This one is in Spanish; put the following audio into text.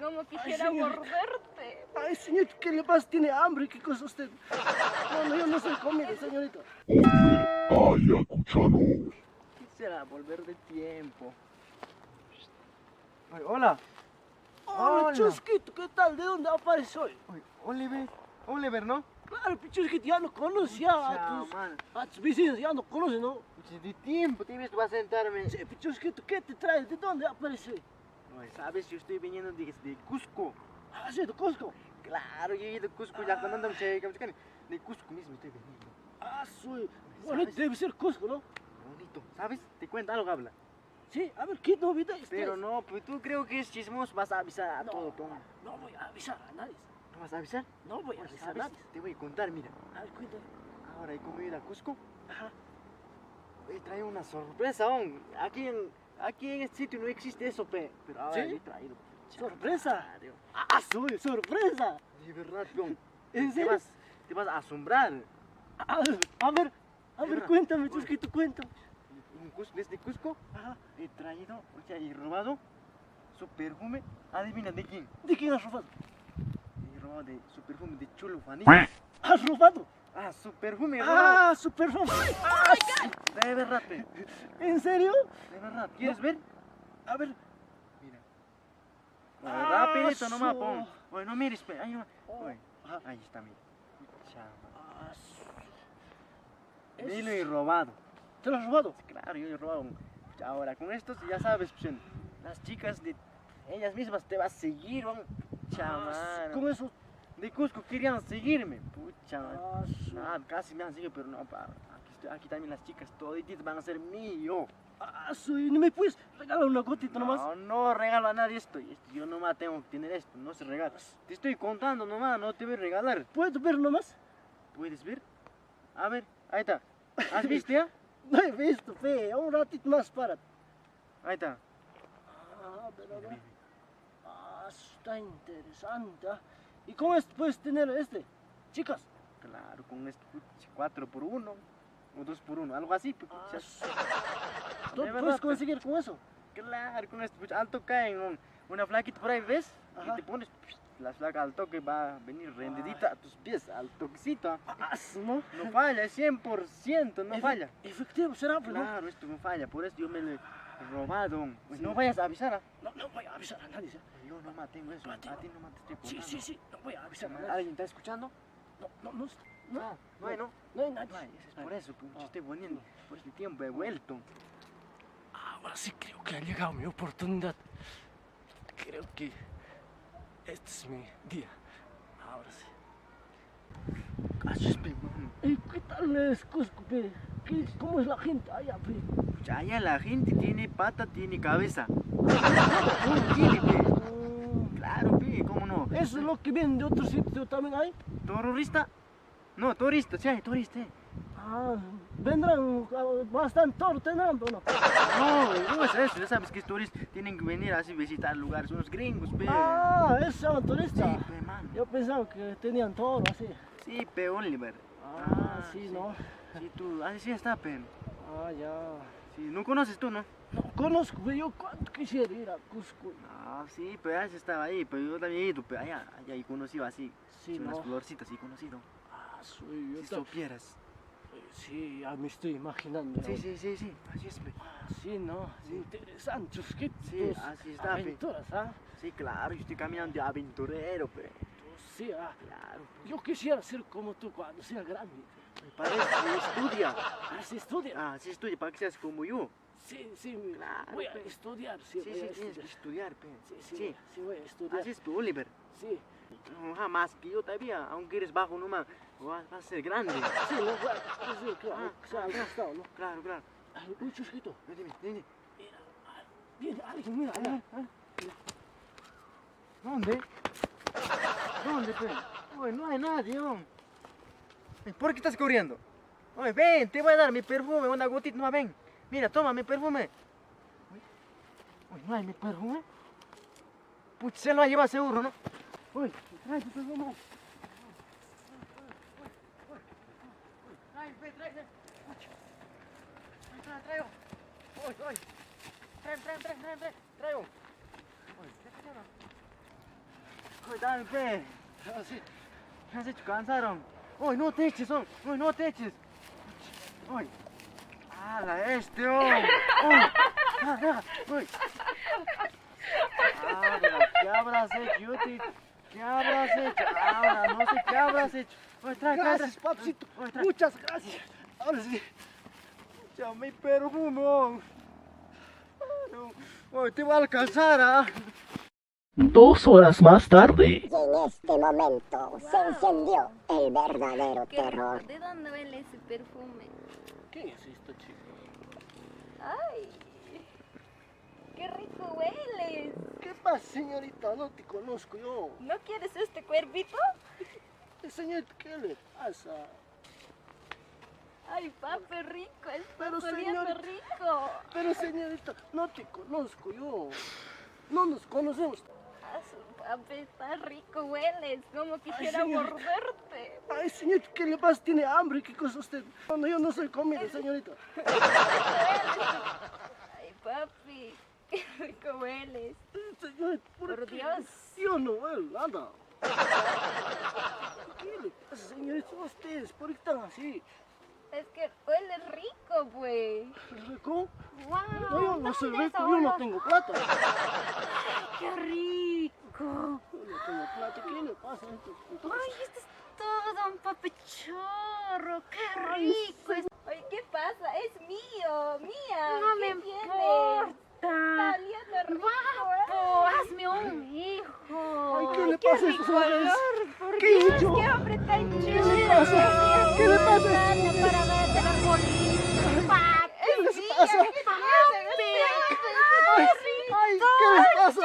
como quisiera señor. morderte. Ay, señor, ¿qué le pasa? ¿Tiene hambre? ¿Qué cosa usted? No, yo no soy comida, señorita. Ayacuchano. Quisiera volver de tiempo. Ay, hola. Hola, Hola. Chusquito, ¿qué tal? ¿De dónde apareció hoy? Ay, Oliver, ¿no? Claro, Chusquito, ya no conoces ya Man. a tus vecinos, ya no conoces, ¿no? Pucha, de tiempo te he visto a sentarme. Sí, Chusquito, ¿qué te trae? ¿De dónde apareció hoy? Ay, sabes, yo estoy viniendo desde Cusco. Ah, sí, de Cusco. Claro, yo he ido a Cusco ya cuando andamos de Cusco mismo estoy viniendo. Ah, soy. Bonito, debe ser Cusco, ¿no? Bonito, ¿sabes? Te cuento algo, habla. Sí, a ver, ¿qué novedades Pero traes? no, pues tú creo que es chismoso, vas a avisar a No, todo, todo. no voy a avisar a nadie. ¿No vas a avisar? No voy a Pues, avisar a ¿sabes? nadie. Te voy a contar, mira. A ver, cuéntame. Ahora, ¿y cómo he ido a Cusco? Ajá. He traído una sorpresa, aún. Aquí en este sitio no existe eso, pero ahora ¿Sí? le he traído. ¿Sorpresa? Claro. Ah, soy sorpresa. De verdad, peón. ¿En Te serio? te vas a asombrar. A ver, Verdad. cuéntame, Chusquito, cuéntame. Desde Cusco Ajá. he traído, o sea, he robado su perfume. Adivina de quién. ¿De quién has robado? He robado de su perfume de Chulo Fanny. ¿Has robado? Ah, su perfume he robado. Ah, su perfume. De verdad, pe. ¿En serio? De verdad. ¿Quieres ver? A ver. Mira. Ah, Rapidito nomás, su- pon. Oye, no mires, pe. Ahí nomás. Oh. Oye, Ajá. ahí está, mira. Chama. Ah, Ni lo he robado. ¿Te lo has robado? Claro, yo he robado. Ahora, con estos ya sabes, pues, las chicas de ellas mismas te vas a seguir, van. Chamán. Con eso. De Cusco querían seguirme. Pucha, man. Ah, Ah, casi me han seguido, pero no, pa. Aquí también las chicas toditas van a ser mío. ¿No me puedes regalar una gotita nomás? No, no regalo a nadie esto. Yo nomás tengo que tener esto, no se regala. Te estoy contando nomás, no te voy a regalar. ¿Puedo ver nomás? ¿Puedes ver? A ver, ahí está. ¿Has visto ya? No he visto, fe. Un ratito más para. Ahí está. Ah, pero no. Ah, está interesante. ¿Ah? ¿Y cómo puedes tener este? Chicas. Claro, con este 4 por 1 o 2 por 1, algo así. Pues, Ah, pucha. ¿Tú De verdad, puedes pues. conseguir con eso? Claro, con este pucha, al toque una flaquita por ahí, ¿ves? Ajá. Y te pones, la flaca al toque va a venir rendidita a tus pies, al toquecito. ¿No? No falla, es 100%, no falla. Efectivo, será, pues, ¿no? Claro, esto no falla, por eso yo me lo he robado. Pues no vayas a avisar, ¿ah? No voy a avisar a nadie. ¿sí? Yo nomás tengo eso, a ti nomás te estoy Sí, contando. sí, no voy a avisar a nadie. ¿Alguien está escuchando? No, No hay, ¿no? no hay nadie. No hay, es por eso, pues, yo estoy poniendo, por este tiempo he vuelto. Ahora sí creo que ha llegado mi oportunidad. Creo que este es mi día. Ahora sí. Cachas, pe, mano. ¿Qué tal es Cusco, pe? ¿Cómo es la gente allá, pe? Pucha, allá la gente tiene pata, tiene cabeza. Todo tiene, pe. Claro, pe, ¿cómo no? ¿Eso es lo que vienen de otro sitio también hay? ¿Terrorista? No, turista, sí, turista. Ah, vendrán bastante toro, tendrán, ¿o no? No es eso, ya sabes que estos turistas tienen que venir así a visitar lugares, unos gringos, pe. Ah, esos son turistas. Sí, pe, mano. Yo pensaba que tenían toro así. Sí, pe, Oliver. Ah, sí, ¿no? Sí, tú, así está, pe. Ah, ya. Sí, no conoces tú, ¿no? No conozco, pero yo cuánto quisiera ir a Cusco. Ah, sí, pero ya estaba ahí, pero yo también he ido, pero allá he conocido así, Sí, unas ¿no? florcitas, he conocido. Ah, soy yo. Si supieras. Sí, ya me estoy imaginando. Sí, sí, sí, sí, así es, pe. Ah, sí, ¿no? Sí. Interesante. Chusquito. Sí, así está, pe. Aventuras, ¿ah? Sí, claro, yo estoy caminando de aventurero, pe. Sí, ah. Claro, pe. Yo quisiera ser como tú cuando sea grande. Me parece que estudia. Ah, ¿se estudia? Ah, sí, estudia para que seas como yo. Sí, Claro, voy a pe. estudiar, Sí, voy sí, a tienes que estudiar. estudiar, pe. Sí, voy a estudiar. Así es, pe, Oliver. Sí, No, jamás que yo todavía, aunque eres bajo nomás, vas a ser grande. sí, no, bueno, sí, claro, Ah, se ha gastado, ¿no? Claro, claro. Ay, uy, Chusquito, Dime, dime. mira, viene alguien, mira, allá. ¿Dónde? ¿Dónde, pe? Oye, no hay nadie, hombre. ¿Por qué estás corriendo? Oye, ven, te voy a dar mi perfume, una gotita, no, ven. Mira, toma mi perfume. Oye, no hay mi perfume. Pucha, se lo va a llevar seguro, ¿no? Uy, trae tu perfume. Trae, traigo. Oye. Trae. Traigo. Oye, ¿qué pasa? dame, pe. Así. Me has hecho cansar, hombre. Oye, no te eches, hombre. Oye, no te eches. Oye. ¡Hala, este, hombre! ¡Oye! ¡Ah, oye! Ahora, ¿qué habrás hecho, Yuti? ¿Qué habrás hecho? Ahora, no sé qué habrás hecho. Oye, trae, Gracias, papacito. Oye, trae. Muchas gracias. Ahora sí. Ya mi perfume, hombre. Oye, te va a alcanzar, ¿ah? 2 horas más tarde. Y en este momento se encendió el verdadero Qué rico. terror. ¿De dónde huele ese perfume? ¿Quién es esto, chico? ¡Ay! ¡Qué rico hueles! ¿Qué pasa, señorita? No te conozco yo. ¿No quieres este cuervito? Señorita, ¿qué le pasa? ¡Ay, papi, rico! Pero, ¡Estás oliendo señorita- rico! Pero, señorita, no te conozco yo. No nos conocemos. Ah, papi, está rico hueles. Como quisiera señorita. morderte. Ay, señorita, ¿qué le pasa? ¿Tiene hambre? ¿Qué cosa usted? No, yo no soy comida, señorita. ¡Ay, papi! ¡Qué rico hueles! Señorita, Por qué? Dios. Yo no veo nada. ¿Qué le pasa, señorita? Ustedes, ¿por qué están así? Es que huele rico, pues. ¿Rico? ¡Wow! No, yo no soy ¿dónde rico, es yo no ahora? tengo plata. ¡Qué rico! Yo no tengo plata, ¿qué le pasa a estos? ¡Ay, esto es todo un papichorro! ¡Qué Ay, rico! Oye, ¿qué pasa? ¡Es mío! ¡Mía! No me ¿Qué tienes? importa. Está oliendo rico, Guapo, hazme un hijo. Ay, ¿qué le pasa a estos hombres? ¿Por ¿Qué he hecho? ¡Qué hombre tan ¿Qué chulo! le pasa? ¿Qué le pasa? Para verte la bolita. ¿Qué les pasa? ¡Papi! Ay, ¿qué les pasa?